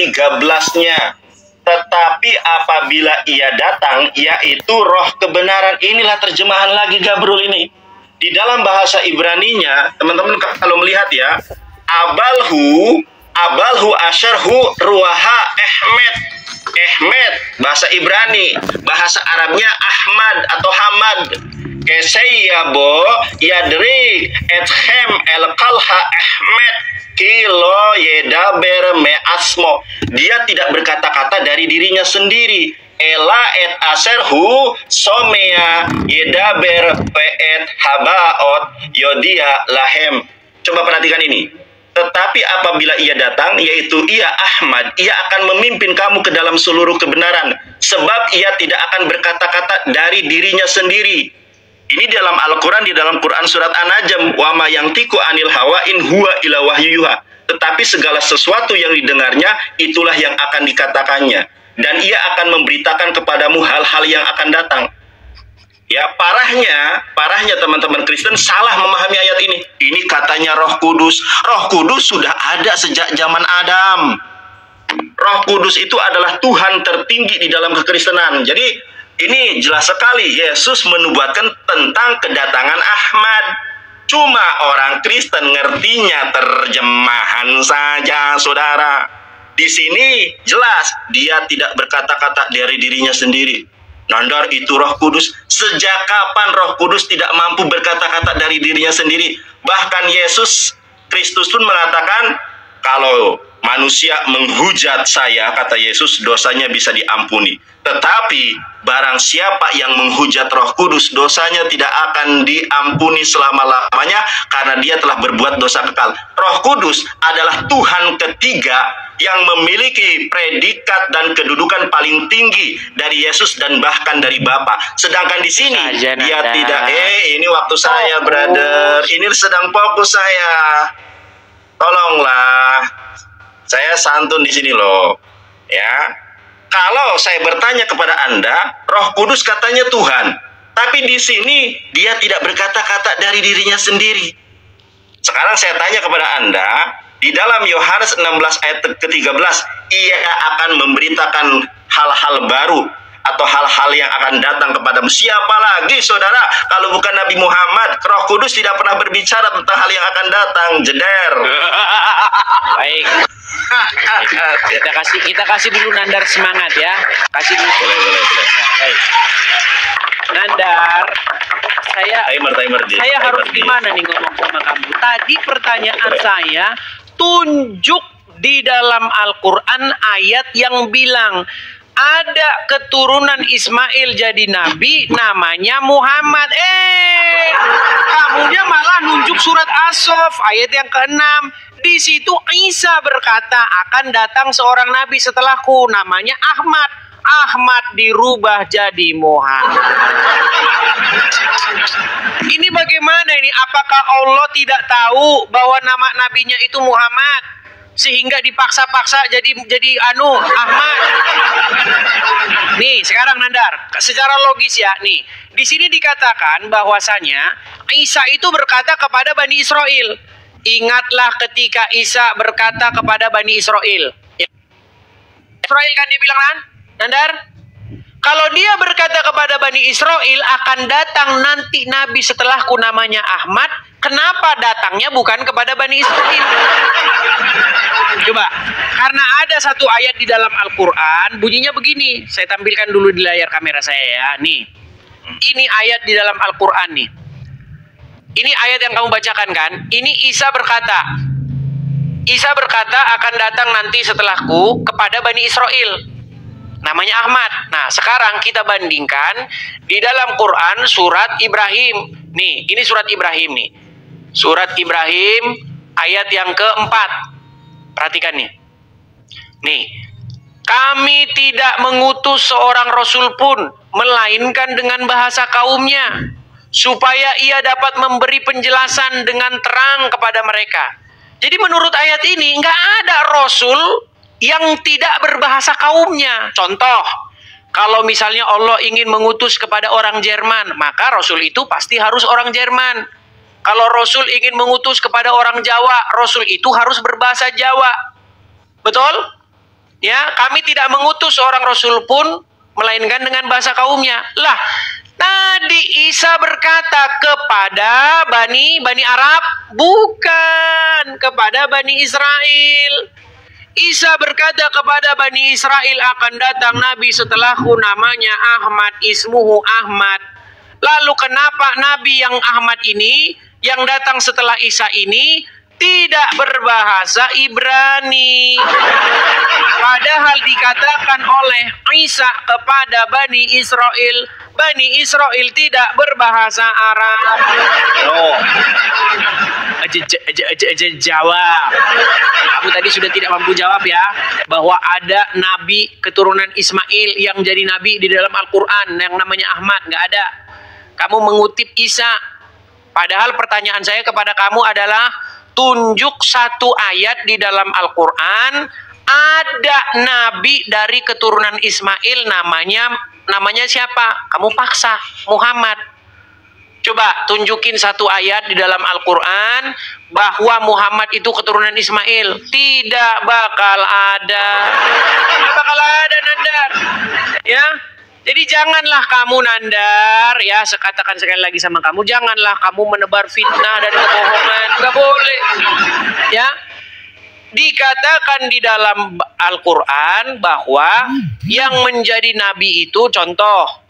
13-nya. Tetapi apabila ia datang, yaitu roh kebenaran. Inilah terjemahan lagi Gabrul ini. Di dalam bahasa Ibraninya, teman-teman kalau melihat ya, abalhu asyarhu ruaha ehmed. Ehmed, bahasa Ibrani. Bahasa Arabnya Ahmad atau Hamad. Kesayyabo yadri ethem el kalha Ahmed kilo yedaber me asmo. Dia tidak berkata-kata dari dirinya sendiri. Ela et aserhu somea yedaber peet habaot yodia lahem. Coba perhatikan ini. Tetapi apabila ia datang, yaitu ia Ahmad, ia akan memimpin kamu ke dalam seluruh kebenaran. Sebab ia tidak akan berkata-kata dari dirinya sendiri. Ini dalam Al-Quran, di dalam Quran surat An-Najm. Wa ma yantiqu anil hawa in huwa ila wahyuha. Tetapi segala sesuatu yang didengarnya, itulah yang akan dikatakannya. Dan ia akan memberitakan kepadamu hal-hal yang akan datang. Ya, parahnya teman-teman Kristen salah memahami ayat ini. Ini katanya Roh Kudus. Roh Kudus sudah ada sejak zaman Adam. Roh Kudus itu adalah Tuhan tertinggi di dalam kekristenan. Jadi ini jelas sekali Yesus menubuatkan tentang kedatangan Ahmad. Cuma orang Kristen ngertinya terjemahan saja, saudara. Di sini jelas dia tidak berkata-kata dari dirinya sendiri. Nandar, itu Roh Kudus. Sejak kapan Roh Kudus tidak mampu berkata-kata dari dirinya sendiri? Bahkan Yesus Kristus pun mengatakan, kalau manusia menghujat saya, kata Yesus, dosanya bisa diampuni. Tetapi barang siapa yang menghujat Roh Kudus, dosanya tidak akan diampuni selama-lamanya karena dia telah berbuat dosa kekal. Roh Kudus adalah Tuhan ketiga yang memiliki predikat dan kedudukan paling tinggi dari Yesus dan bahkan dari Bapa. Sedangkan di sini dia tidak. Ini waktu saya, brother. Ini sedang fokus saya. Tolonglah. Saya santun di sini loh. Ya. Kalau saya bertanya kepada Anda, Roh Kudus katanya Tuhan. Tapi di sini dia tidak berkata-kata dari dirinya sendiri. Sekarang saya tanya kepada Anda, di dalam Yohanes 16 ayat ke-13, ia akan memberitakan hal-hal baru atau hal-hal yang akan datang kepadamu. Siapa lagi, saudara, kalau bukan Nabi Muhammad? Roh Kudus tidak pernah berbicara tentang hal yang akan datang. Jeder. Baik. Kita kasih dulu Nandar semangat ya. Kasih dulu. Baik. Nandar, saya harus gimana nih ngomong sama kamu? Tadi pertanyaan saya, tunjuk di dalam Al-Quran ayat yang bilang ada keturunan Ismail jadi nabi namanya Muhammad. Kamunya malah nunjuk surat As-Saff ayat yang ke-6. Di situ Isa berkata akan datang seorang nabi setelahku namanya Ahmad. Ahmad dirubah jadi Muhammad. Ini bagaimana ini? Apakah Allah tidak tahu bahwa nama nabinya itu Muhammad sehingga dipaksa-paksa jadi Ahmad? Nih, sekarang Nandar, secara logis ya, nih. Di sini dikatakan bahwasanya Isa itu berkata kepada Bani Israel. Ingatlah ketika Isa berkata kepada Bani Israel. Israel kan dia bilang kan? Nandar, kalau dia berkata kepada Bani Israel akan datang nanti nabi setelahku namanya Ahmad, kenapa datangnya bukan kepada Bani Israel? Coba, karena ada satu ayat di dalam Al-Quran, bunyinya begini. Saya tampilkan dulu di layar kamera saya ya. Nih, ini ayat di dalam Al-Quran nih. Ini ayat yang kamu bacakan kan? Ini Isa berkata akan datang nanti setelahku kepada Bani Israel. Namanya Ahmad. Nah, sekarang kita bandingkan di dalam Quran surat Ibrahim. Nih, ini surat Ibrahim nih. Surat Ibrahim ayat yang keempat. Perhatikan nih. Nih, kami tidak mengutus seorang rasul pun, melainkan dengan bahasa kaumnya, supaya ia dapat memberi penjelasan dengan terang kepada mereka. Jadi menurut ayat ini, nggak ada rasul yang tidak berbahasa kaumnya. Contoh, kalau misalnya Allah ingin mengutus kepada orang Jerman, maka Rasul itu pasti harus orang Jerman. Kalau Rasul ingin mengutus kepada orang Jawa, Rasul itu harus berbahasa Jawa. Betul? Ya, kami tidak mengutus seorang rasul pun melainkan dengan bahasa kaumnya. Lah, tadi Isa berkata kepada Bani Arab, bukan kepada Bani Israel. Isa berkata kepada Bani Israel, akan datang Nabi setelahku namanya Ahmad, ismuhu Ahmad. Lalu kenapa Nabi yang Ahmad ini, yang datang setelah Isa ini, tidak berbahasa Ibrani? Padahal dikatakan oleh Isa kepada Bani Israel tidak berbahasa Arab. Oh, jawab. Kamu tadi sudah tidak mampu jawab ya, bahwa ada nabi keturunan Ismail yang jadi nabi di dalam Al-Quran yang namanya Ahmad. Nggak ada. Kamu mengutip Isa. Padahal pertanyaan saya kepada kamu adalah, tunjuk satu ayat di dalam Al-Quran ada nabi dari keturunan Ismail namanya siapa? Kamu paksa Muhammad. Coba tunjukin satu ayat di dalam Al-Quran bahwa Muhammad itu keturunan Ismail. Tidak bakal ada. Tidak bakal ada, Nandar. Ya. Jadi janganlah kamu, Nandar, ya, katakan sekali lagi sama kamu, janganlah kamu menebar fitnah dan kebohongan. Gak boleh. Ya. Dikatakan di dalam Al-Quran bahwa yang menjadi nabi itu, contoh,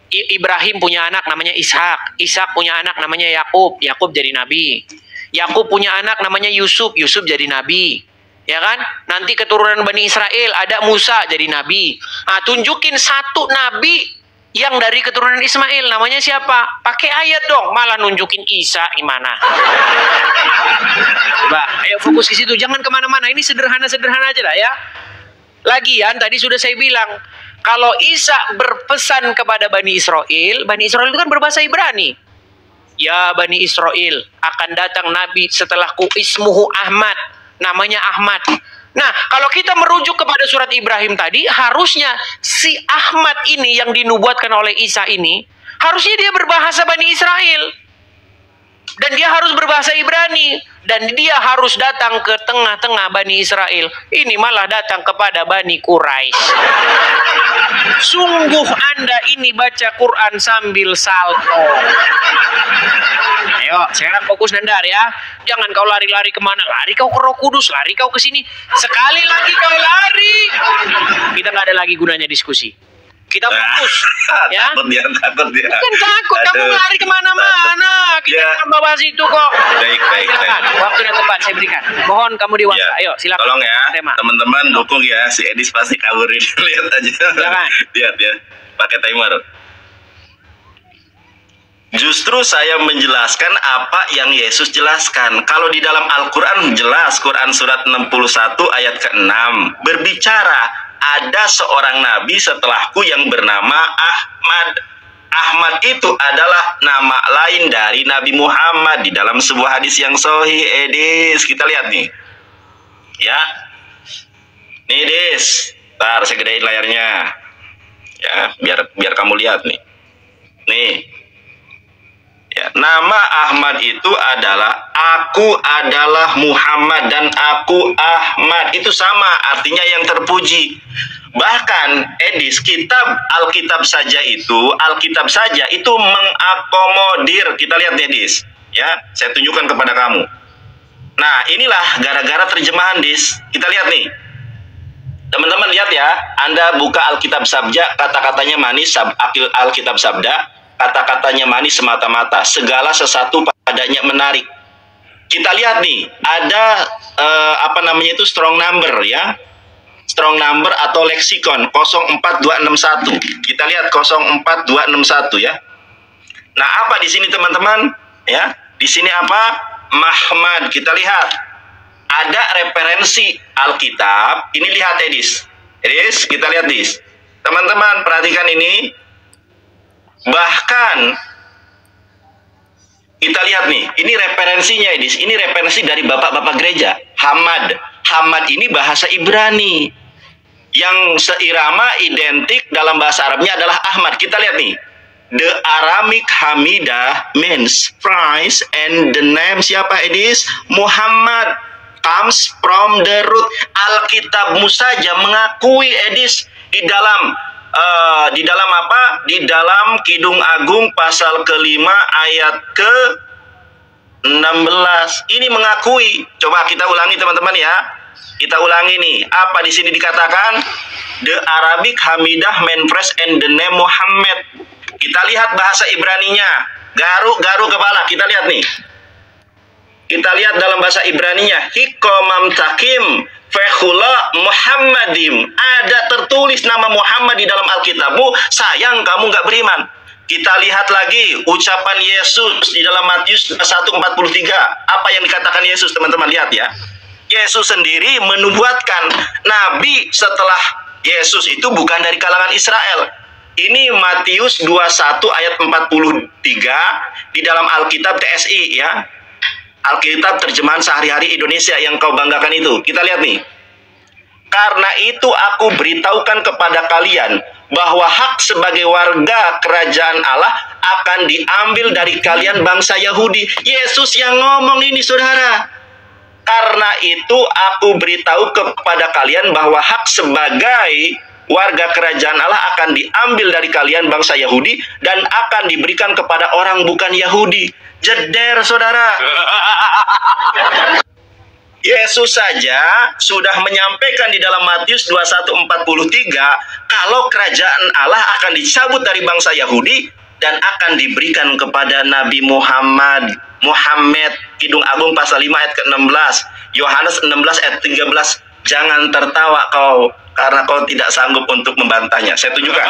Ibrahim punya anak namanya Ishak, Ishak punya anak namanya Yakub, Yakub jadi nabi. Yakub punya anak namanya Yusuf, Yusuf jadi nabi. Ya kan? Nanti keturunan Bani Israel ada Musa jadi nabi. Nah, tunjukin satu nabi yang dari keturunan Ismail, namanya siapa? Pakai ayat dong, malah nunjukin Isa gimana? Coba, ayo fokus ke situ, jangan kemana-mana. Ini sederhana-sederhana aja lah ya. Lagian tadi sudah saya bilang, kalau Isa berpesan kepada Bani Israel itu kan berbahasa Ibrani. Ya Bani Israel, akan datang nabi setelahku ismuhu Ahmad, namanya Ahmad. Nah, kalau kita merujuk kepada surat Ibrahim tadi, harusnya si Ahmad ini yang dinubuatkan oleh Isa ini, harusnya dia berbahasa Bani Israel. Dan dia harus berbahasa Ibrani. Dan dia harus datang ke tengah-tengah Bani Israel. Ini malah datang kepada Bani Quraisy. Sungguh Anda ini baca Quran sambil salto. Ayo, sekarang fokus, Nandar ya. Jangan kau lari-lari kemana. Lari kau ke Roh Kudus, lari kau ke sini. Sekali lagi kau lari, kita nggak ada lagi gunanya diskusi. Kita fokus. Ya? Takut dia. Bukan takut, kamu lari kemana-mana. Kita akan bahas itu kok. Baik. Silakan, waktu dan tempat saya berikan. Mohon kamu diwakil. Ayo, silakan. Tolong ya, teman-teman dukung ya. Si Edis pasti kaburin. Lihat aja. Silakan. Lihat ya. Pakai timer. Justru saya menjelaskan apa yang Yesus jelaskan. Kalau di dalam Al-Quran jelas, Quran surat 61 ayat ke-6 berbicara ada seorang nabi setelahku yang bernama Ahmad. Ahmad itu adalah nama lain dari Nabi Muhammad di dalam sebuah hadis yang sahih. Edis, kita lihat nih. Ya. Nih, Edis. Ntar saya gedein layarnya. Ya, biar kamu lihat nih. Nih. Ya, nama Ahmad itu adalah aku adalah Muhammad dan aku Ahmad. Itu sama, artinya yang terpuji. Bahkan Edis, Alkitab saja itu mengakomodir. Kita lihat Edis, ya, saya tunjukkan kepada kamu. Nah, inilah gara-gara terjemahan, Dis. Kita lihat nih. Teman-teman lihat ya, Anda buka Alkitab Sabda, kata-katanya manis, Alkitab Sabda. Kata-katanya manis semata-mata, segala sesuatu padanya menarik. Kita lihat nih, ada strong number ya. Strong number atau leksikon 04261. Kita lihat 04261 ya. Nah, apa di sini teman-teman? Ya, di sini apa? Mahmad. Kita lihat. Ada referensi Alkitab. Ini lihat Edis. Edis, kita lihat Edis. Teman-teman, perhatikan ini. Bahkan kita lihat nih, ini referensinya Edis. Ini referensi dari bapak-bapak gereja. Hamad ini bahasa Ibrani. Yang seirama identik dalam bahasa Arabnya adalah Ahmad. Kita lihat nih. The Aramaic Hamidah means Christ and the name siapa Edis? Muhammad. comes from the root. Alkitabmu saja mengakui, Edis, di dalam apa? Di dalam Kidung Agung pasal ke-5 ayat ke-16. Ini mengakui. Coba kita ulangi teman-teman ya. Kita ulangi nih. Apa di sini dikatakan? The Arabic Hamidah Manfresh and the name Muhammad. Kita lihat bahasa Ibraninya. Garu kepala. Kita lihat nih. Kita lihat dalam bahasa Ibraninya. Hikomam takim fehula Muhammadim. Ada tertulis nama Muhammad di dalam Alkitabmu. Sayang kamu nggak beriman. Kita lihat lagi ucapan Yesus di dalam Matius 1:43. Apa yang dikatakan Yesus, teman-teman lihat ya. Yesus sendiri menubuatkan nabi setelah Yesus itu bukan dari kalangan Israel. Ini Matius 21 ayat 43 di dalam Alkitab TSI ya. Alkitab terjemahan sehari-hari Indonesia yang kau banggakan itu. Kita lihat nih. Karena itu aku beritahukan kepada kalian bahwa hak sebagai warga kerajaan Allah akan diambil dari kalian bangsa Yahudi. Yesus yang ngomong ini, saudara. Karena itu aku beritahu kepada kalian bahwa hak sebagai warga kerajaan Allah akan diambil dari kalian bangsa Yahudi dan akan diberikan kepada orang bukan Yahudi. Jeder, saudara. Yesus saja sudah menyampaikan di dalam Matius 21:43 kalau kerajaan Allah akan dicabut dari bangsa Yahudi dan akan diberikan kepada Nabi Muhammad. Kidung Agung pasal 5 ayat ke-16. Yohanes 16 ayat 13. Jangan tertawa kau karena kau tidak sanggup untuk membantahnya. Saya tunjukkan.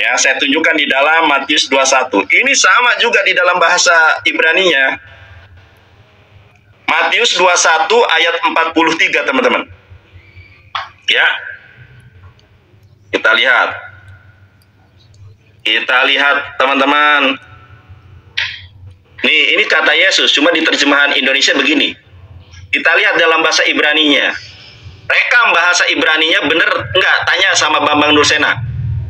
Ya, saya tunjukkan di dalam Matius 21. Ini sama juga di dalam bahasa Ibraninya. Matius 21 ayat 43, teman-teman. Ya. Kita lihat. Kita lihat, teman-teman. Nih, ini kata Yesus, cuma di terjemahan Indonesia begini. Kita lihat dalam bahasa Ibraninya. Rekam bahasa Ibraninya bener enggak? Tanya sama Bambang Nursena.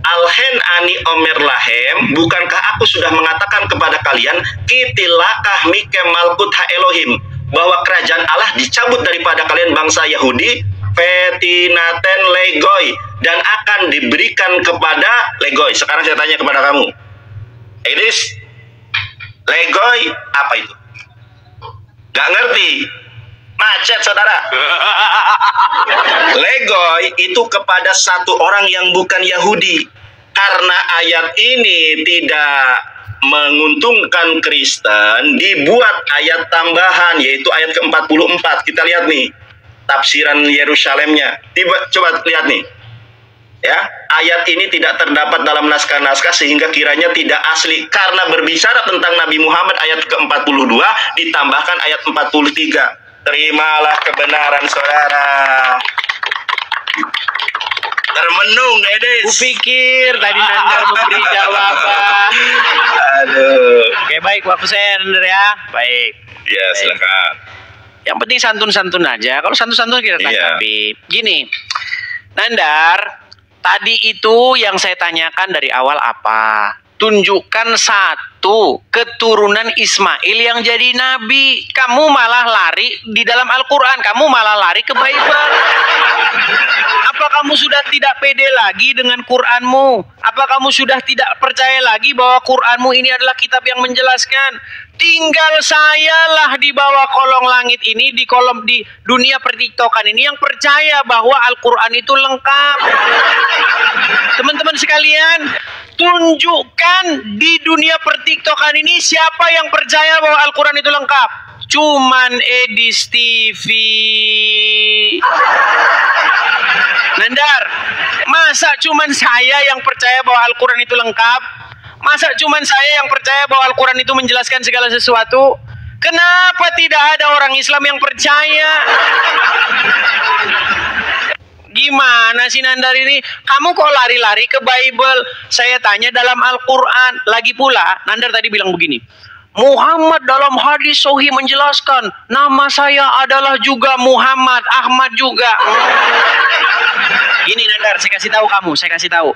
Alhen ani omer lahem, bukankah aku sudah mengatakan kepada kalian, kitilakah mikem malkut ha Elohim, bahwa kerajaan Allah dicabut daripada kalian bangsa Yahudi, fetinaten legoi, dan akan diberikan kepada legoi. Sekarang saya tanya kepada kamu, Edis, legoi apa itu? Gak ngerti. Macet, saudara. Legoi itu kepada satu orang yang bukan Yahudi. Karena ayat ini tidak menguntungkan Kristen, dibuat ayat tambahan, yaitu ayat ke-44. Kita lihat nih, tafsiran Yerusalemnya. Coba lihat nih. Ya, ayat ini tidak terdapat dalam naskah-naskah sehingga kiranya tidak asli. Karena berbicara tentang Nabi Muhammad ayat ke-42, ditambahkan ayat 43. Terimalah kebenaran, saudara. Termenung, Edis. Kupikir tadi Nandar memberi jawaban. Aduh. Oke, baik, waktu saya Nandar ya. Baik. Ya, silakan. Yang penting santun-santun aja. Kalau santun-santun kita tanggapi. Gini, Nandar, tadi itu yang saya tanyakan dari awal apa? Tunjukkan satu keturunan Ismail yang jadi nabi. Kamu malah lari di dalam Al-Quran. Kamu malah lari ke Bible. Apa kamu sudah tidak pede lagi dengan Quranmu? Apa kamu sudah tidak percaya lagi bahwa Quranmu ini adalah kitab yang menjelaskan? Tinggal sayalah di bawah kolong langit ini, di dunia pertiktokan ini yang percaya bahwa Al-Quran itu lengkap. Teman-teman sekalian, tunjukkan di dunia pertiktokan ini siapa yang percaya bahwa Al-Quran itu lengkap. Cuman Edis TV. Nandar, masa cuman saya yang percaya bahwa Al-Quran itu lengkap? Masa cuman saya yang percaya bahwa Al-Quran itu menjelaskan segala sesuatu? Kenapa tidak ada orang Islam yang percaya? Gimana sih Nandar ini? Kamu kok lari-lari ke Bible? Saya tanya dalam Al-Quran. Lagi pula, Nandar tadi bilang begini. Muhammad dalam hadis sahih menjelaskan, nama saya adalah juga Muhammad, Ahmad juga. Ini Nandar, saya kasih tahu kamu, saya kasih tahu.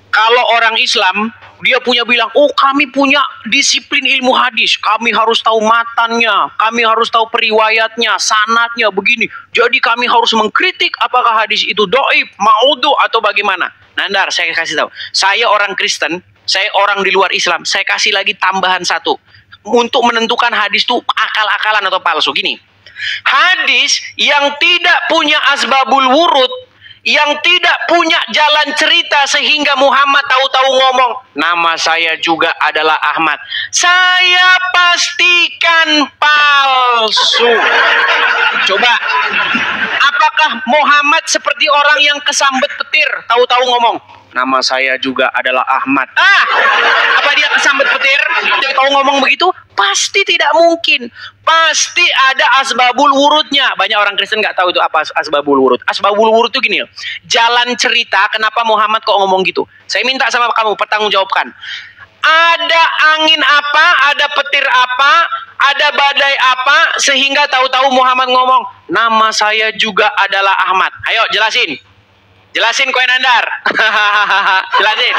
Kalau orang Islam Dia punya bilang, oh kami punya disiplin ilmu hadis. Kami harus tahu matannya, kami harus tahu periwayatnya, sanadnya, begini. Jadi kami harus mengkritik apakah hadis itu doib, ma'udhu, atau bagaimana. Nandar, saya kasih tahu. Saya orang Kristen, saya orang di luar Islam. Saya kasih lagi tambahan satu. Untuk menentukan hadis itu akal-akalan atau palsu. Gini, hadis yang tidak punya asbabul wurud, yang tidak punya jalan cerita sehingga Muhammad tahu-tahu ngomong, nama saya juga adalah Ahmad, saya pastikan palsu. Coba, apakah Muhammad seperti orang yang kesambet petir, tahu-tahu ngomong, nama saya juga adalah Ahmad? Apa dia kesambet petir? Dia tahu ngomong begitu? Pasti tidak mungkin. Pasti ada asbabul wurudnya. Banyak orang Kristen nggak tahu itu apa asbabul wurud. Asbabul wurud itu gini, jalan cerita kenapa Muhammad kok ngomong gitu. Saya minta sama kamu pertanggungjawabkan. Ada angin apa, ada petir apa, ada badai apa, sehingga tahu-tahu Muhammad ngomong, nama saya juga adalah Ahmad. Ayo jelasin. Jelasin Koen Nandar. Jelasin.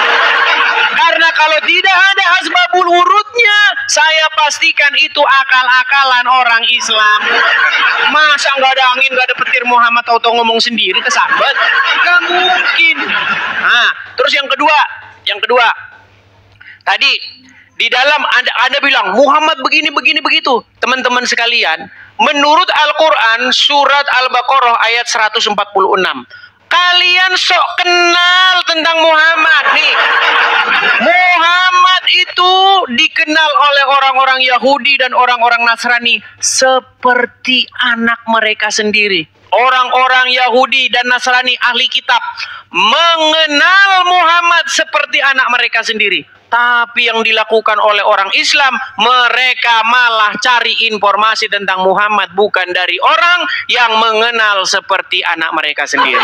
Karena kalau tidak ada asbabul wurudnya, saya pastikan itu akal-akalan orang Islam. Masa nggak ada angin, nggak ada petir, Muhammad tahu-tahu ngomong sendiri kesambet? Nggak mungkin. Nah, terus yang kedua. Tadi di dalam Anda bilang Muhammad begini begitu. Teman-teman sekalian, menurut Al-Qur'an surat Al-Baqarah ayat 146. Kalian sok kenal tentang Muhammad nih. Muhammad itu dikenal oleh orang-orang Yahudi dan orang-orang Nasrani seperti anak mereka sendiri. Orang-orang Yahudi dan Nasrani ahli kitab mengenal Muhammad seperti anak mereka sendiri. Tapi yang dilakukan oleh orang Islam, mereka malah cari informasi tentang Muhammad bukan dari orang yang mengenal seperti anak mereka sendiri.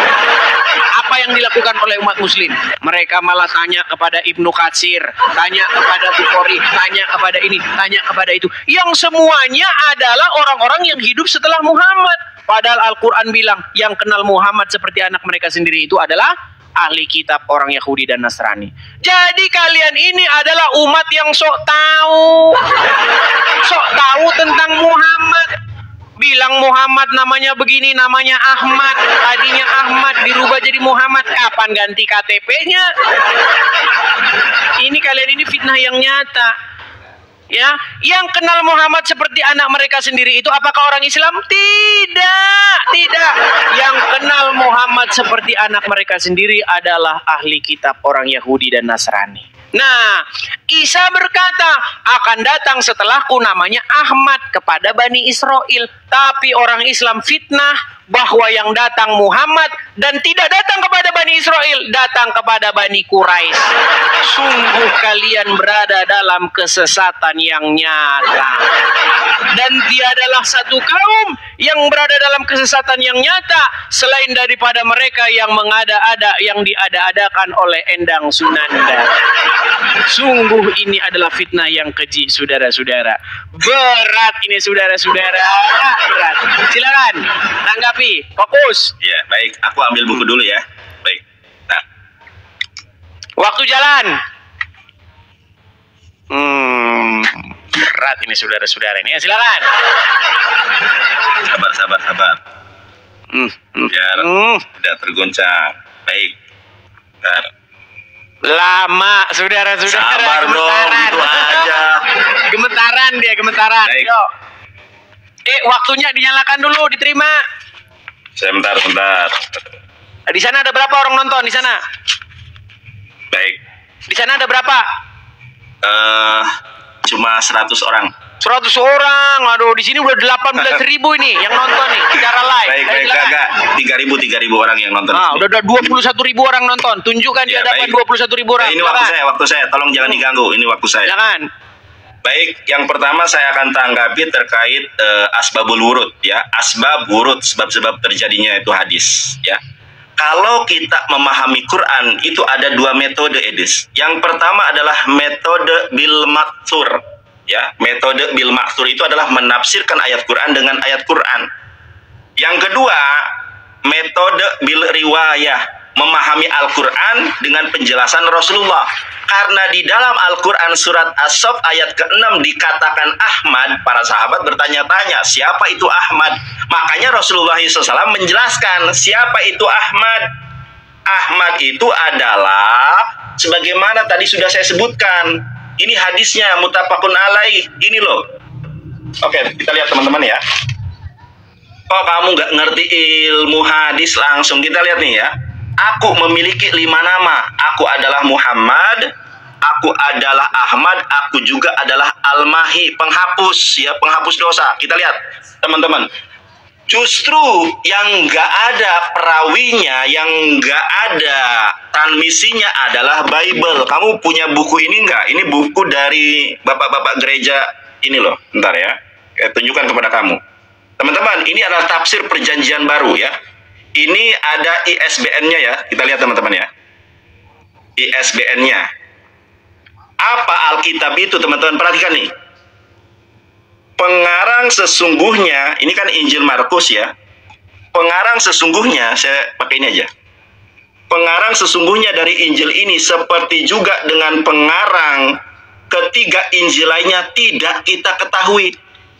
Apa yang dilakukan oleh umat muslim? Mereka malah tanya kepada Ibnu Katsir, tanya kepada Bukhari, tanya kepada ini, tanya kepada itu. Yang semuanya adalah orang-orang yang hidup setelah Muhammad. Padahal Al-Quran bilang, yang kenal Muhammad seperti anak mereka sendiri itu adalah ahli kitab orang Yahudi dan Nasrani. Jadi kalian ini adalah umat yang sok tahu tentang Muhammad. Bilang Muhammad namanya begini, namanya Ahmad. Tadinya Ahmad dirubah jadi Muhammad. Kapan ganti KTP-nya? Ini kalian ini fitnah yang nyata. Ya, yang kenal Muhammad seperti anak mereka sendiri itu apakah orang Islam? Tidak. Yang kenal Muhammad seperti anak mereka sendiri adalah ahli kitab orang Yahudi dan Nasrani. Nah, Isa berkata, akan datang setelahku namanya Ahmad kepada Bani Israel. Tapi orang Islam fitnah bahwa yang datang Muhammad dan tidak datang kepada Bani Israel, datang kepada Bani Quraisy. Sungguh kalian berada dalam kesesatan yang nyata. Dan tiadalah satu kaum yang berada dalam kesesatan yang nyata selain daripada mereka yang mengada-ada, yang diada-adakan oleh Endang Sunanda. Sungguh ini adalah fitnah yang keji, saudara-saudara. Berat ini, saudara-saudara. Berat. Silakan tanggapi, fokus. Ya, baik. Aku ambil buku dulu ya. Baik. Nah. Waktu jalan. Berat ini, saudara-saudara ini. Ya, silakan. Sabar. Biar tidak tergoncang. Baik. Bentar. Lama, saudara-saudara. Sabar dong, itu aja. Gemetaran. Baik. Yuk. Waktunya dinyalakan dulu, diterima. Sebentar. Di sana ada berapa orang nonton di sana? Baik. Di sana ada berapa? Cuma 100 orang. 100 orang. Aduh, di sini udah 18.000 ini yang nonton nih secara live. Baik, enggak. 3.000 orang yang nonton. Udah 21.000 orang nonton. Tunjukkan di hadapan 21.000 orang. Nah, ini waktu saya. Tolong jangan diganggu. Ini waktu saya. Jangan. Baik, yang pertama saya akan tanggapi terkait asbabul wurud ya. Asbab wurud, sebab-sebab terjadinya itu hadis ya. Kalau kita memahami Quran itu ada dua metode, Edis. Yang pertama adalah metode bil ma'thur ya. Metode bil ma'thur itu adalah menafsirkan ayat Quran dengan ayat Quran. Yang kedua, metode bil riwayah. memahami Al-Quran dengan penjelasan Rasulullah. Karena di dalam Al-Quran surat As-Saff ayat ke-6 dikatakan Ahmad, para sahabat bertanya-tanya, siapa itu Ahmad? Makanya Rasulullah SAW menjelaskan siapa itu Ahmad. Ahmad itu adalah sebagaimana tadi sudah saya sebutkan. Ini hadisnya muttafaqun alaih. Ini loh. Oke, kita lihat teman-teman ya. Oh, kamu nggak ngerti ilmu hadis langsung. Kita lihat nih ya. Aku memiliki 5 nama. Aku adalah Muhammad, aku adalah Ahmad, aku juga adalah Al-Mahi, penghapus ya, penghapus dosa. Kita lihat teman-teman. Justru yang nggak ada perawinya, yang nggak ada transmisinya adalah Bible. Kamu punya buku ini nggak? Ini buku dari bapak-bapak gereja ini loh. Bentar ya, saya tunjukkan kepada kamu. Teman-teman, ini adalah tafsir perjanjian baru ya. Ini ada ISBN-nya ya. Kita lihat teman-teman ya. ISBN-nya. Apa Alkitab itu teman-teman? Perhatikan nih. Pengarang sesungguhnya, ini kan Injil Markus ya. Pengarang sesungguhnya, saya pakai ini aja. Pengarang sesungguhnya dari Injil ini seperti juga dengan pengarang ketiga Injil lainnya tidak kita ketahui.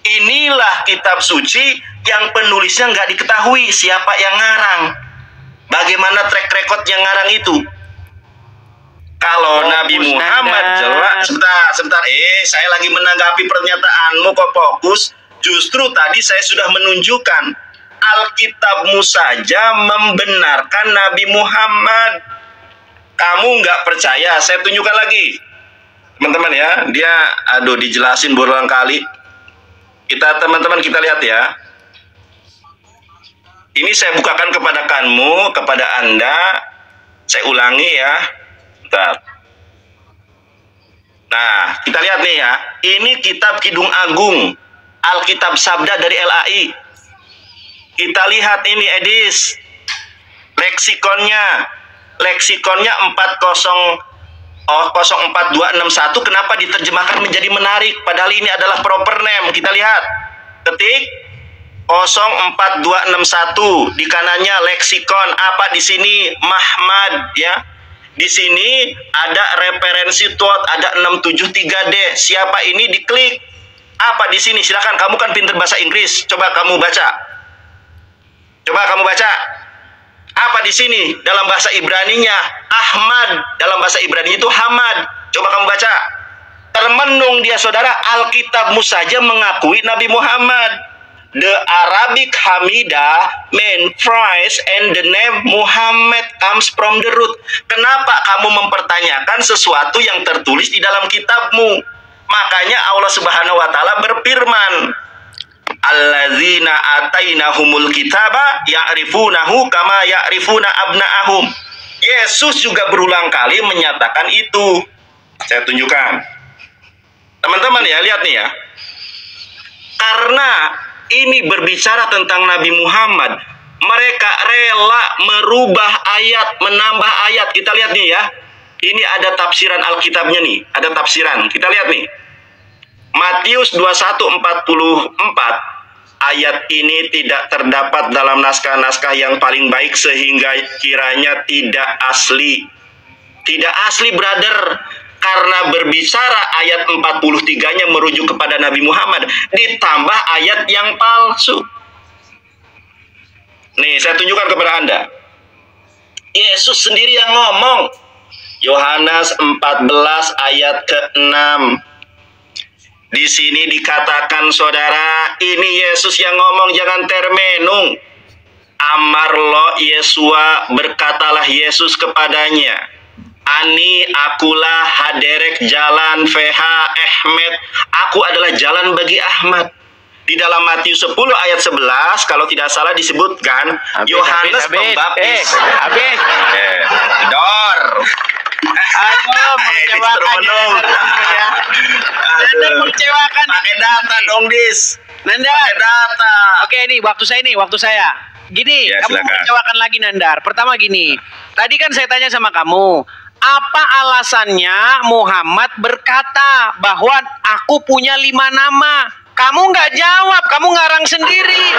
Inilah kitab suci yang penulisnya nggak diketahui siapa yang ngarang. Bagaimana track record yang ngarang itu? Kalau Nabi Muhammad jelas, sebentar. Saya lagi menanggapi pernyataanmu kok fokus. Justru tadi saya sudah menunjukkan Alkitabmu saja membenarkan Nabi Muhammad. Kamu nggak percaya? Saya tunjukkan lagi, teman-teman ya. Dia, dijelasin berulang kali. Teman-teman kita lihat ya. Ini saya bukakan kepada kamu, kepada Anda. Saya ulangi ya. Bentar. Nah, kita lihat nih ya. Ini kitab Kidung Agung, Alkitab Sabda dari LAI. Kita lihat ini edis. Leksikonnya 04261. Kenapa diterjemahkan menjadi menarik? Padahal ini adalah proper name. Kita lihat. Ketik 04261. Di kanannya leksikon. Apa di sini? Mahmad ya. Di sini ada referensi TOT, ada 673D. Siapa ini? Diklik. Apa di sini? Silakan, kamu kan pinter bahasa Inggris. Coba kamu baca. Apa di sini? Dalam bahasa Ibraninya Ahmad, dalam bahasa Ibrani itu Hamad. Coba kamu baca. Termenung dia saudara, Alkitabmu saja mengakui Nabi Muhammad. The Arabic Hamidah mean phrase and the name Muhammad comes from the root. Kenapa kamu mempertanyakan sesuatu yang tertulis di dalam kitabmu? Makanya Allah Subhanahu wa taala berfirman, allazina atainahumul kitaba ya'rifunahu kama ya'rifuna abna'ahum. Yesus juga berulang kali menyatakan itu. Saya tunjukkan. Teman-teman ya, lihat nih ya. Karena ini berbicara tentang Nabi Muhammad, mereka rela merubah ayat, menambah ayat. Kita lihat nih ya. Ini ada tafsiran Alkitabnya nih, ada tafsiran. Kita lihat nih. Matius 21:44. Ayat ini tidak terdapat dalam naskah-naskah yang paling baik sehingga kiranya tidak asli. Tidak asli, brother. Karena berbicara ayat 43-nya merujuk kepada Nabi Muhammad, ditambah ayat yang palsu. Nih, saya tunjukkan kepada Anda. Yesus sendiri yang ngomong. Yohanes 14 ayat ke-6. Di sini dikatakan saudara, ini Yesus yang ngomong, jangan termenung. Amarlo Yesua, berkatalah Yesus kepadanya, Ani akulah haderek jalan VH Ahmed. Aku adalah jalan bagi Ahmad. Di dalam Matius 10 ayat 11, kalau tidak salah disebutkan, Yohanes Pembaptis. Dor. Mengecewakan ya. Nanda mengecewakan. Pakai data dong, Dis. Nanda. Pakai data. Oke, ini waktu saya. Gini, ya, kamu silakan. mengecewakan lagi, Nandar. Pertama gini, tadi kan saya tanya sama kamu, apa alasannya Muhammad berkata bahwa aku punya 5 nama? Kamu nggak jawab, kamu ngarang sendiri.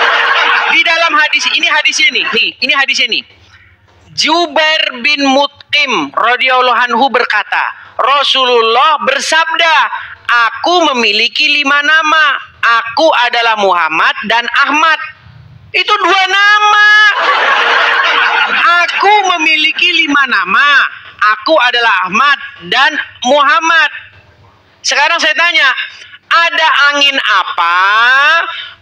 Di dalam hadis, ini hadisnya nih, ini hadisnya nih. Jubair bin Mut'im radhiyallahu anhu berkata, Rasulullah bersabda, aku memiliki 5 nama. Aku adalah Muhammad dan Ahmad. Itu 2 nama. Aku memiliki 5 nama. Aku adalah Ahmad dan Muhammad. Sekarang saya tanya, ada angin apa,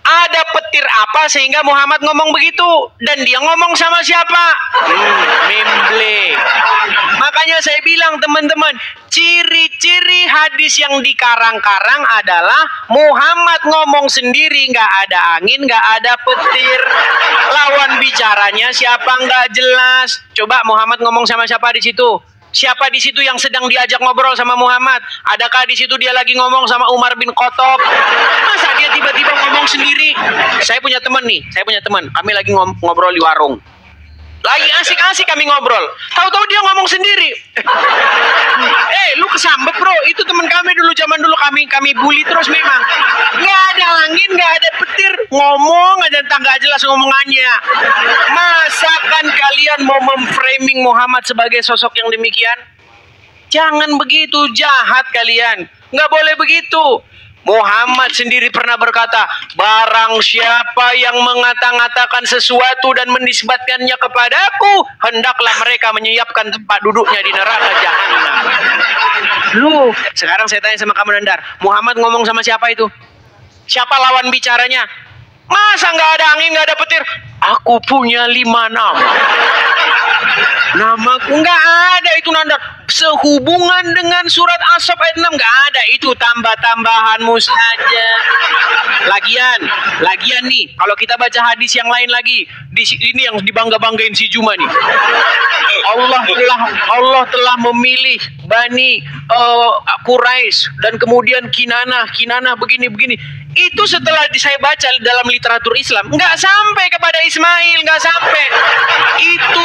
ada petir apa sehingga Muhammad ngomong begitu? Dan dia ngomong sama siapa? Memble. Makanya saya bilang teman-teman, ciri-ciri hadis yang dikarang-karang adalah Muhammad ngomong sendiri, nggak ada angin, nggak ada petir. Lawan bicaranya siapa nggak jelas. Coba Muhammad ngomong sama siapa di situ? Siapa di situ yang sedang diajak ngobrol sama Muhammad? Adakah di situ dia lagi ngomong sama Umar bin Khattab? Masa dia tiba-tiba ngomong sendiri? Saya punya teman nih, kami lagi ngobrol di warung. Lagi asik-asik kami ngobrol. Tahu-tahu dia ngomong sendiri. Lu kesambet bro, itu teman kami dulu, zaman dulu kami bully terus memang. Nggak ada angin, nggak ada petir, ngomong aja nggak jelas ngomongannya. Masakan kalian mau memframing Muhammad sebagai sosok yang demikian? Jangan begitu, jahat kalian. Nggak boleh begitu. Muhammad sendiri pernah berkata, barang siapa yang mengata-ngatakan sesuatu dan menisbatkannya kepadaku, hendaklah mereka menyiapkan tempat duduknya di neraka jahanam. Lu, sekarang saya tanya sama kamu Nandar, Muhammad ngomong sama siapa itu? Siapa lawan bicaranya? Masa nggak ada angin, nggak ada petir? Aku punya 5 nama. Namaku nggak ada itu Nandar. Sehubungan dengan surat As-Saff ayat 6 nggak ada, itu tambah-tambahanmu saja. Lagian nih, kalau kita baca hadis yang lain lagi, ini yang dibangga-banggain si Juma nih. Allah telah memilih Bani Quraisy dan kemudian Kinanah begini. Itu setelah saya baca dalam literatur Islam, nggak sampai kepada Ismail, nggak sampai. Itu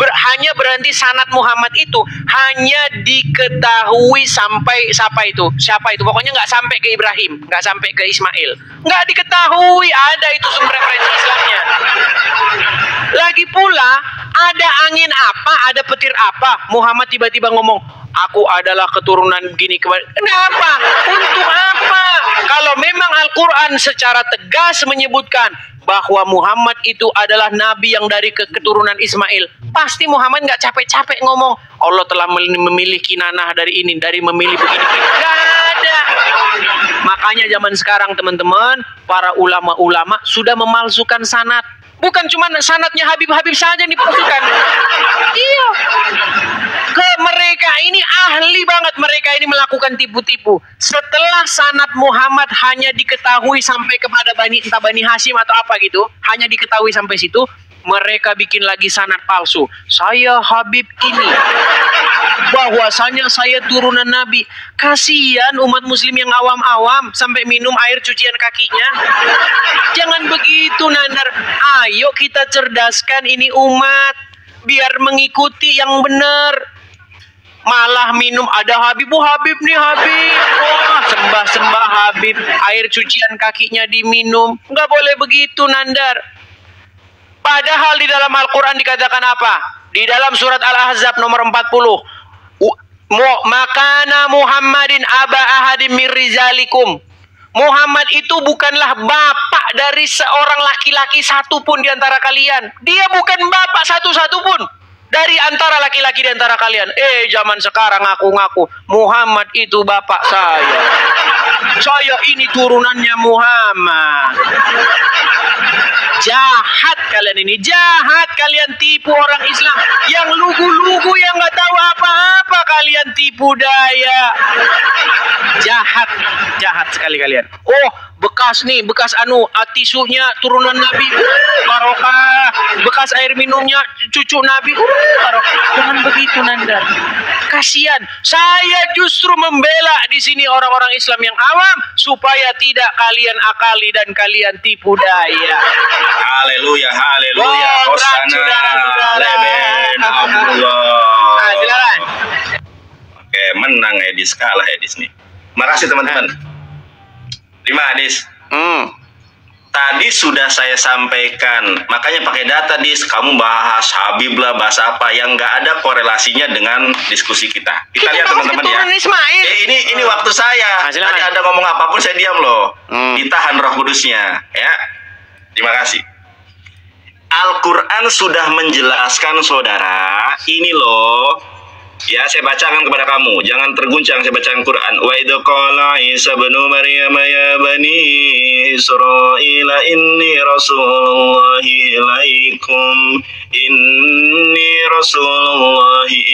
hanya berhenti sanad Muhammad itu hanya diketahui sampai siapa itu pokoknya nggak sampai ke Ibrahim, nggak sampai ke Ismail, nggak diketahui ada itu sumber referensi Islamnya. Lagi pula ada angin apa, ada petir apa, Muhammad tiba-tiba ngomong aku adalah keturunan begini. Kenapa? Untuk apa? Kalau memang Al-Quran secara tegas menyebutkan bahwa Muhammad itu adalah nabi yang dari keturunan Ismail, pasti Muhammad nggak capek-capek ngomong Allah telah memilih Kinanah dari ini, dari memilih begini. Nggak ada. Makanya zaman sekarang teman-teman, para ulama-ulama sudah memalsukan sanad. Bukan cuma sanadnya Habib-Habib saja yang dipalsukan. Iya. Mereka ini ahli banget, mereka ini melakukan tipu-tipu. Setelah sanad Muhammad hanya diketahui sampai kepada entah Bani Hashim atau apa gitu, hanya diketahui sampai situ, mereka bikin lagi sanad palsu. Saya Habib ini, bahwasanya saya turunan Nabi. Kasihan umat muslim yang awam-awam sampai minum air cucian kakinya. Jangan begitu Nandar. Ayo kita cerdaskan ini umat biar mengikuti yang benar. Malah minum ada Habib nih Habib. Wah, sembah Habib, air cucian kakinya diminum. Nggak boleh begitu Nandar. Padahal di dalam Al-Quran dikatakan apa? Di dalam surat Al-Ahzab nomor 40. Makana Muhammadin aba ahadim mir rizalikum. Muhammad itu bukanlah bapak dari seorang laki-laki satupun di antara kalian. Dia bukan bapak satu-satu pun dari antara laki-laki di antara kalian. Zaman sekarang ngaku-ngaku Muhammad itu bapak saya. Saya ini turunannya Muhammad. Jahat kalian ini, jahat kalian tipu orang Islam. Yang lugu-lugu yang nggak tahu apa-apa kalian tipu daya. Jahat sekali kalian. Bekas tisunya turunan Nabi, barokah. Bekas air minumnya cucu Nabi, barokah. Jangan begitu Nanda. Kasihan. Saya justru membela di sini orang-orang Islam yang awam supaya tidak kalian akali dan kalian tipu daya. Haleluya. Hosana. Silakan. Oke, menang Edis, kalah Edis nih. Makasih teman-teman. Terima Edis. Tadi sudah saya sampaikan, makanya pakai data dis. Kamu bahas Habib lah, bahas apa yang nggak ada korelasinya dengan diskusi kita. Kita lihat teman-teman ya. Ismail. Ini waktu saya. Tadi ada ngomong apapun saya diam loh. Ditahan Roh Kudusnya, ya. Terima kasih. Al-Quran sudah menjelaskan saudara. Ini loh. Ya, saya bacakan kepada kamu. Jangan terguncang, saya bacakan Quran. Wa idza qala Isa ibn Maryam ya bani Israil inni rasulullahi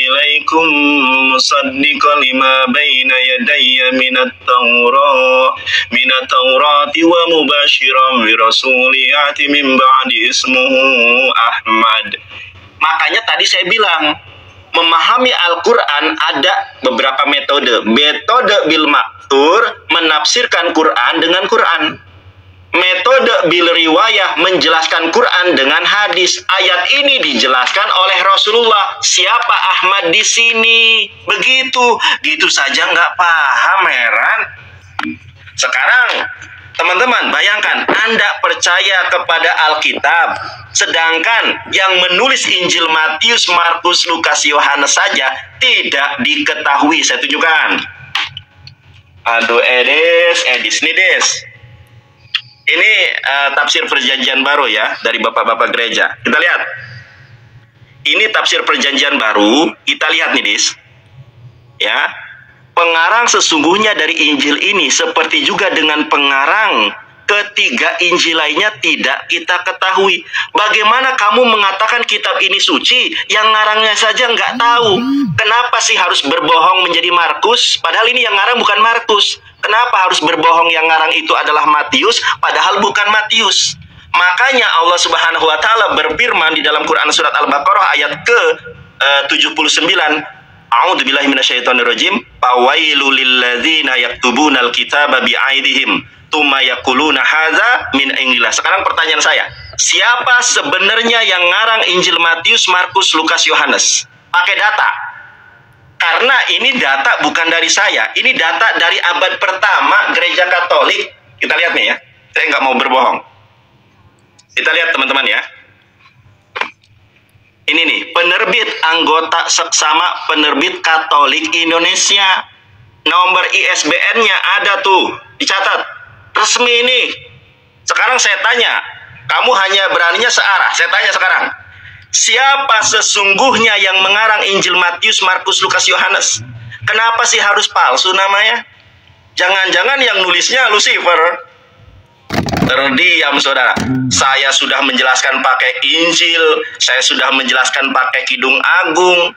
ilaikum musaddiqan lima baina yadayya minat Taurati wa mubashiran bi rasulin ya'ti min ba'di ismuhu Ahmad. Makanya tadi saya bilang, memahami Al-Quran ada beberapa metode. Metode bil maktur, menafsirkan Quran dengan Quran. Metode bil riwayah, menjelaskan Quran dengan hadis. Ayat ini dijelaskan oleh Rasulullah. Siapa Ahmad di sini? Begitu. Gitu saja nggak paham, heran. Sekarang teman-teman, bayangkan Anda percaya kepada Alkitab, sedangkan yang menulis Injil Matius, Markus, Lukas, Yohanes saja tidak diketahui. Saya tunjukkan. Aduh, Edis nih Des. Ini tafsir perjanjian baru ya, dari bapak-bapak gereja. Kita lihat. Ini tafsir perjanjian baru. Kita lihat nih Des. Ya. Pengarang sesungguhnya dari Injil ini seperti juga dengan pengarang ketiga Injil lainnya tidak kita ketahui. Bagaimana kamu mengatakan kitab ini suci, yang ngarangnya saja nggak tahu? Kenapa sih harus berbohong menjadi Markus, padahal ini yang ngarang bukan Markus? Kenapa harus berbohong yang ngarang itu adalah Matius, padahal bukan Matius? Makanya Allah Subhanahu wa Ta'ala berfirman di dalam Quran surat Al-Baqarah ayat ke 79, A'udzubillahi minasyaitonirrajim. Fawailul lilladzina yaktubunal kitaba bi'aidihim tsumma yaquluna hadza min indillah. Sekarang pertanyaan saya, siapa sebenarnya yang ngarang Injil Matius, Markus, Lukas, Yohanes? Pakai data. Karena ini data bukan dari saya, ini data dari abad pertama Gereja Katolik. Kita lihat nih ya, saya nggak mau berbohong. Kita lihat teman-teman ya. Ini nih, penerbit anggota seksama penerbit Katolik Indonesia. Nomor ISBN-nya ada tuh, dicatat. Resmi ini. Sekarang saya tanya, kamu hanya beraninya searah. Saya tanya sekarang, siapa sesungguhnya yang mengarang Injil Matius, Markus, Lukas, Yohanes? Kenapa sih harus palsu namanya? Jangan-jangan yang nulisnya Lucifer? Terdiam saudara. Saya sudah menjelaskan pakai Injil, saya sudah menjelaskan pakai Kidung Agung,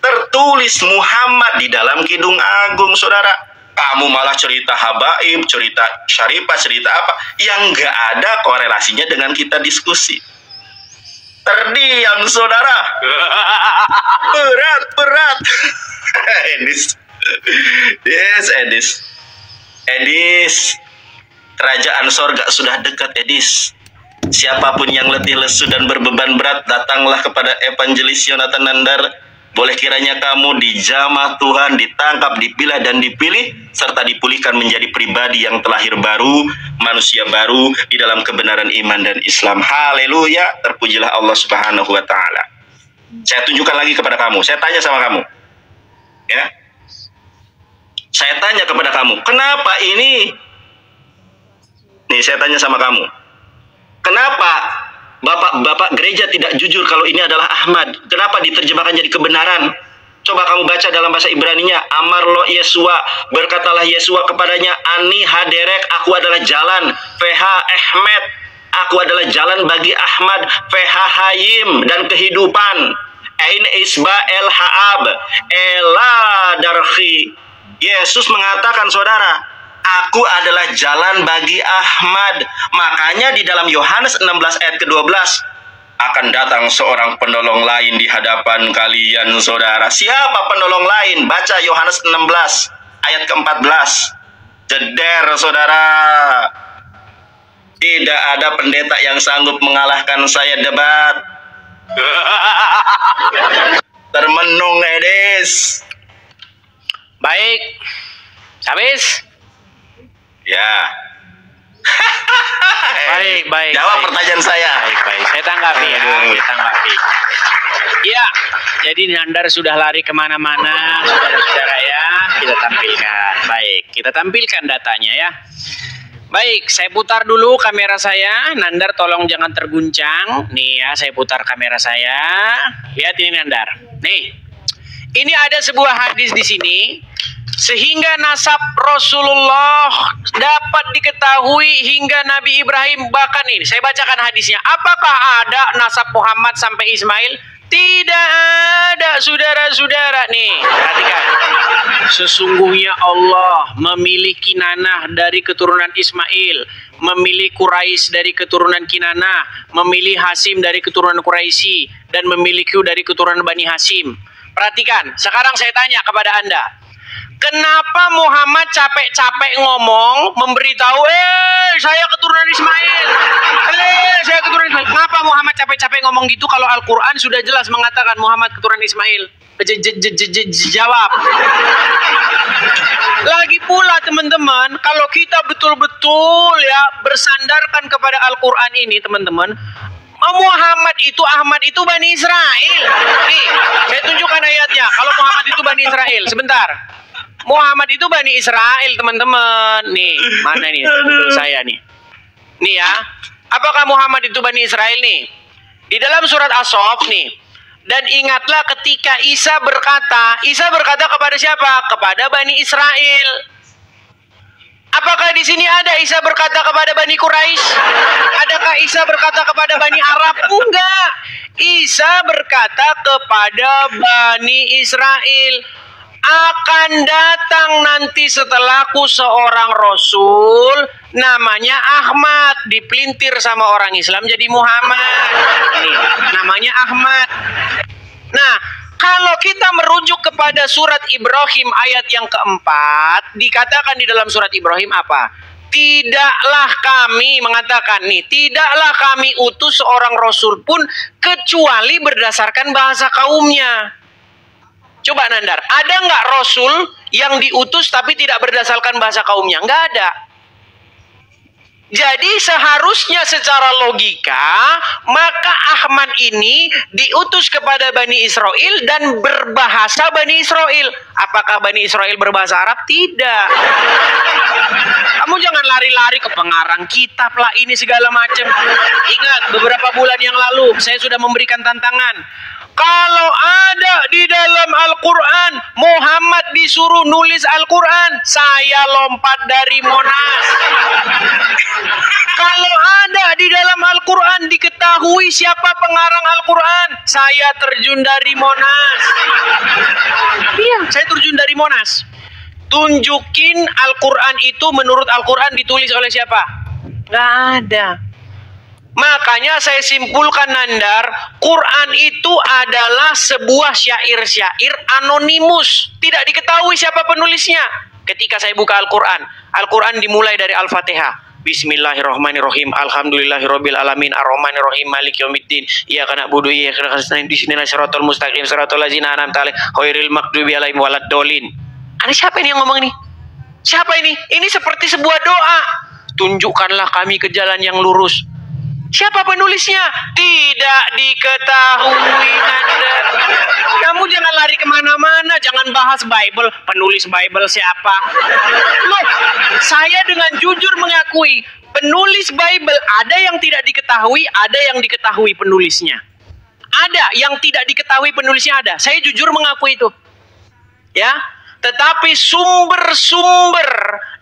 tertulis Muhammad di dalam Kidung Agung saudara. Kamu malah cerita habaib, cerita syarifah, cerita apa yang nggak ada korelasinya dengan kita diskusi. Terdiam saudara. Berat. Edis, kerajaan sorga sudah dekat Edis. Siapapun yang letih lesu dan berbeban berat, datanglah kepada Evangelis Yonatan Nandar. Boleh kiranya kamu dijamah Tuhan, ditangkap, dipilah dan dipilih, serta dipulihkan menjadi pribadi yang terlahir baru, manusia baru di dalam kebenaran iman dan Islam. Haleluya, terpujilah Allah Subhanahu wa Ta'ala. Saya tunjukkan lagi kepada kamu, saya tanya sama kamu, ya. Saya tanya kepada kamu, kenapa ini? Nih, saya tanya sama kamu, kenapa bapak-bapak gereja tidak jujur kalau ini adalah Ahmad? Kenapa diterjemahkan jadi kebenaran? Coba kamu baca dalam bahasa Ibraninya. Amar lo Yesua, berkatalah Yesua kepadanya, Ani haderek, aku adalah jalan. VH Ahmed, aku adalah jalan bagi Ahmad. VH Hayim, dan kehidupan. Ain Isba El Haab, Ela Darhi. Yesus mengatakan saudara, aku adalah jalan bagi Ahmad. Makanya di dalam Yohanes 16 ayat ke-12, akan datang seorang penolong lain di hadapan kalian saudara. Siapa penolong lain? Baca Yohanes 16 ayat ke-14. Jeder saudara. Tidak ada pendeta yang sanggup mengalahkan saya debat. Termenung Edis. Baik. Habis? Ya. Baik, baik. Jawab baik. pertanyaan saya. Baik, baik. Saya tanggapi ya. Saya tanggapi. Ya, jadi Nandar sudah lari kemana-mana, saudara-saudara ya. Kita tampilkan. Baik, kita tampilkan datanya ya. Baik, saya putar dulu kamera saya. Nandar tolong jangan terguncang. Nih ya, saya putar kamera saya. Lihat ini Nandar. Nih, ini ada sebuah hadis di sini. Sehingga nasab Rasulullah dapat diketahui hingga Nabi Ibrahim. Bahkan ini, saya bacakan hadisnya. Apakah ada nasab Muhammad sampai Ismail? Tidak ada, saudara-saudara. Nih, perhatikan. Sesungguhnya Allah memilih Kinanah dari keturunan Ismail, memilih Quraisy dari keturunan Kinanah, memilih Hasim dari keturunan Quraisy, dan memilih dari keturunan Bani Hasim. Perhatikan, sekarang saya tanya kepada Anda. Kenapa Muhammad capek-capek ngomong, memberitahu, saya keturunan Ismail, saya keturunan Ismail. Kenapa Muhammad capek-capek ngomong gitu kalau Al-Quran sudah jelas mengatakan Muhammad keturunan Ismail? Jawab. Lagi pula teman-teman, kalau kita betul-betul ya bersandarkan kepada Al-Quran ini teman-teman, Muhammad itu, Ahmad itu Bani Israel. Nih, saya tunjukkan ayatnya. Kalau Muhammad itu Bani Israel, sebentar. Muhammad itu Bani Israel, teman-teman. Nih, mana nih? Saya nih. Nih ya. Apakah Muhammad itu Bani Israel nih? Di dalam surat As-Saff nih. Dan ingatlah ketika Isa berkata kepada siapa? Kepada Bani Israel. Apakah di sini ada Isa berkata kepada Bani Quraisy? Adakah Isa berkata kepada Bani Arab? Enggak. Isa berkata kepada Bani Israel. Akan datang nanti setelahku seorang Rasul, namanya Ahmad, dipelintir sama orang Islam jadi Muhammad. Nih, namanya Ahmad. Nah, kalau kita merujuk kepada surat Ibrahim ayat yang keempat, dikatakan di dalam surat Ibrahim apa? Tidaklah kami, mengatakan nih, tidaklah kami utus seorang Rasul pun kecuali berdasarkan bahasa kaumnya. Coba Nandar, ada nggak Rasul yang diutus tapi tidak berdasarkan bahasa kaumnya? Nggak ada. Jadi seharusnya secara logika, maka Ahmad ini diutus kepada Bani Israel dan berbahasa Bani Israel. Apakah Bani Israel berbahasa Arab? Tidak. Kamu jangan lari-lari ke pengarang kitab lah ini segala macam. Ingat, beberapa bulan yang lalu saya sudah memberikan tantangan. Kalau ada di dalam Al-Quran Muhammad disuruh nulis Al-Quran, saya lompat dari Monas. Kalau ada di dalam Al-Quran diketahui siapa pengarang Al-Quran, saya terjun dari Monas. Iya, saya terjun dari Monas. Tunjukin Al-Quran itu menurut Al-Quran ditulis oleh siapa? Nggak ada. Makanya saya simpulkan Nandar, Quran itu adalah sebuah syair-syair anonimus, tidak diketahui siapa penulisnya. Ketika saya buka Al-Quran, Al-Quran dimulai dari Al-Fatihah. Bismillahirrahmanirrahim. Alhamdulillahirabbil alamin arrahmanirrahim maliki yaumiddin. Iyyaka na'budu wa iyyaka nasta'in ihdinas siratal mustaqim siratal ladzina an'amta 'alaihim ghairil maghdubi 'alaihim waladdallin. Ini siapa ini yang ngomong ini? Siapa ini? Ini seperti sebuah doa. Tunjukkanlah kami ke jalan yang lurus. Siapa penulisnya? Tidak diketahui Nanda. Kamu jangan lari kemana-mana, jangan bahas Bible. Penulis Bible siapa? Loh, saya dengan jujur mengakui, penulis Bible ada yang tidak diketahui, ada yang diketahui penulisnya. Ada yang tidak diketahui penulisnya ada. Saya jujur mengakui itu. Ya. Tetapi sumber-sumber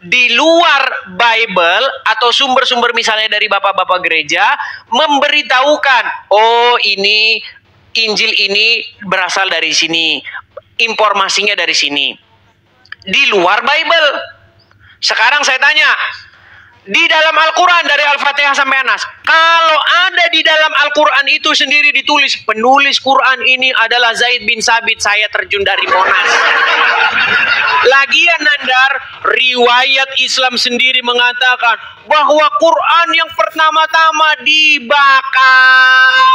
di luar Bible atau sumber-sumber misalnya dari bapak-bapak gereja memberitahukan, oh ini Injil ini berasal dari sini, informasinya dari sini. Di luar Bible. Sekarang saya tanya, di dalam Al-Quran dari Al-Fatihah sampai Anas, kalau ada di dalam Al-Quran itu sendiri ditulis penulis Quran ini adalah Zaid bin Sabit, saya terjun dari Monas. Lagian Nandar, riwayat Islam sendiri mengatakan bahwa Quran yang pertama-tama dibakar.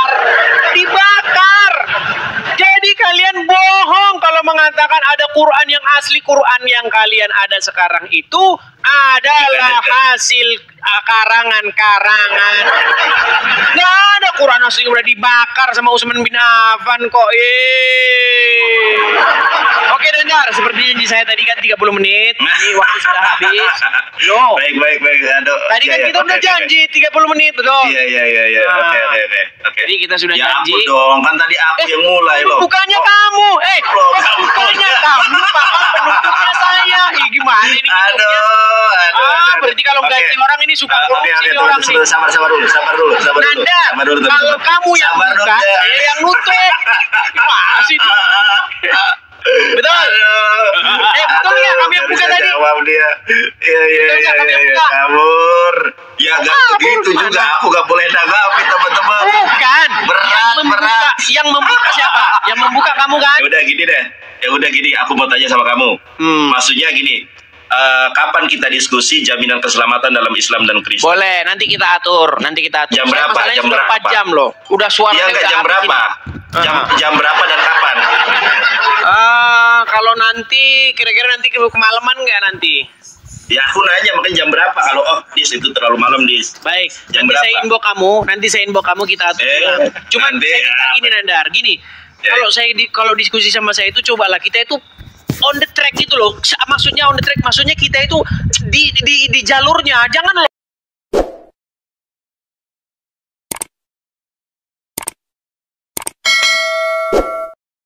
Jadi kalian bohong kalau mengatakan ada Quran yang asli. Quran yang kalian ada sekarang itu adalah hasil karangan-karangan. Nggak ada Quran asli udah dibakar sama Utsman bin Affan kok. Oke Dandar, seperti janji saya tadi kan 30 menit. Ini waktu sudah habis. Loh. Baik. Aduh. Tadi kan kita udah janji 30 menit, betul? Iya. Oke. Jadi kita sudah Ya janji. aku dong, kan tadi aku yang mulai loh. Bukannya kamu. Bukannya kamu, Pak. Penutupnya saya. Gimana ini? Aduh. Berarti kalau ganti orang ini suka korupsi orang nih. Sabar dulu. Nanda, kalau kamu yang buka, saya yang nutup. Masih. Betul. Betul nggak kamu yang buka tadi? Jawab dia. Iya. Kabur. Ya nggak begitu juga. Aku nggak boleh tanggapi teman-teman. Bukan. Berat. Yang membuka siapa? Yang membuka kamu kan? Ya udah gini. Aku mau tanya sama kamu. Maksudnya gini. Kapan kita diskusi jaminan keselamatan dalam Islam dan Kristen? Boleh, nanti kita atur. Jam berapa? Jam berapa? 4 jam loh. Udah suaranya Iya, jam berapa? Jam berapa dan kapan? Kalau nanti kira-kira nanti kemalaman nggak nanti? Ya aku nanya makanya jam berapa? Kalau Dis itu terlalu malam Dis. Baik. Jam nanti berapa? saya inbox kamu kita atur. Cuman nanti, saya minta gini Nandar, gini. Kalau diskusi sama saya itu cobalah kita itu on the track gitu loh. Maksudnya on the track, maksudnya kita itu di jalurnya. Jangan